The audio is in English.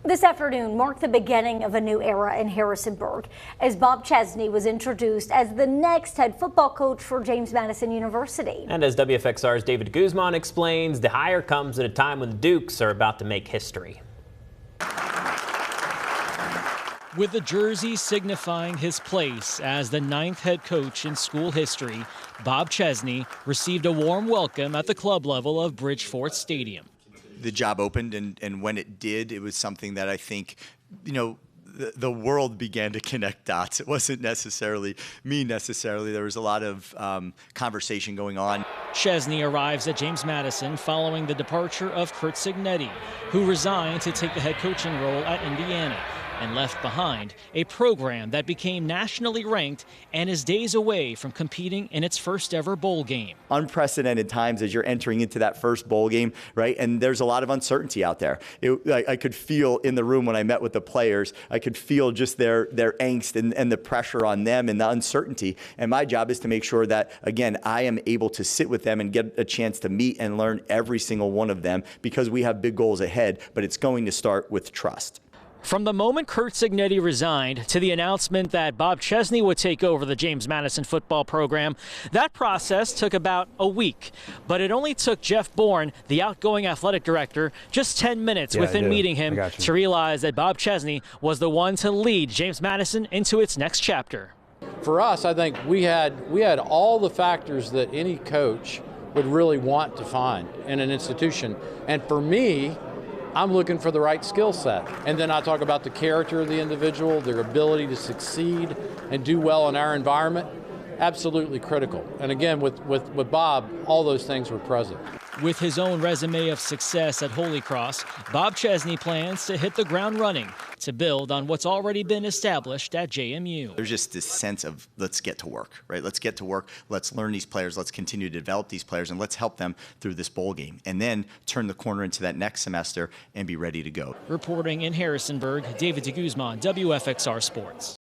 This afternoon marked the beginning of a new era in Harrisonburg as Bob Chesney was introduced as the next head football coach for James Madison University. And as WFXR's David DeGuzman explains, the hire comes at a time when the Dukes are about to make history. With the jersey signifying his place as the 9th head coach in school history, Bob Chesney received a warm welcome at the club level of Bridgefort Stadium. The job opened, and when it did, it was something that I think, the world began to connect dots. It wasn't necessarily me necessarily. There was a lot of conversation going on. Chesney arrives at James Madison following the departure of Curt Cignetti, who resigned to take the head coaching role at Indiana and left behind a program that became nationally ranked and is days away from competing in its first ever bowl game. Unprecedented times as you're entering into that first bowl game, right? And there's a lot of uncertainty out there. I could feel in the room when I met with the players, I could feel just their angst and the pressure on them and the uncertainty. And my job is to make sure that, again, I am able to sit with them and get a chance to meet and learn every single one of them, because we have big goals ahead, but it's going to start with trust. From the moment Curt Cignetti resigned to the announcement that Bob Chesney would take over the James Madison football program, that process took about a week. But it only took Jeff Bourne, the outgoing athletic director, just 10 minutes within meeting him to realize that Bob Chesney was the one to lead James Madison into its next chapter. For us, I think we had all the factors that any coach would really want to find in an institution. And for me, I'm looking for the right skill set. And then I talk about the character of the individual, their ability to succeed and do well in our environment. Absolutely critical. And again, with Bob, all those things were present. With his own resume of success at Holy Cross, Bob Chesney plans to hit the ground running to build on what's already been established at JMU. There's just this sense of let's get to work, right? Let's get to work. Let's learn these players. Let's continue to develop these players, and let's help them through this bowl game, and then turn the corner into that next semester and be ready to go. Reporting in Harrisonburg, David DeGuzman, WFXR Sports.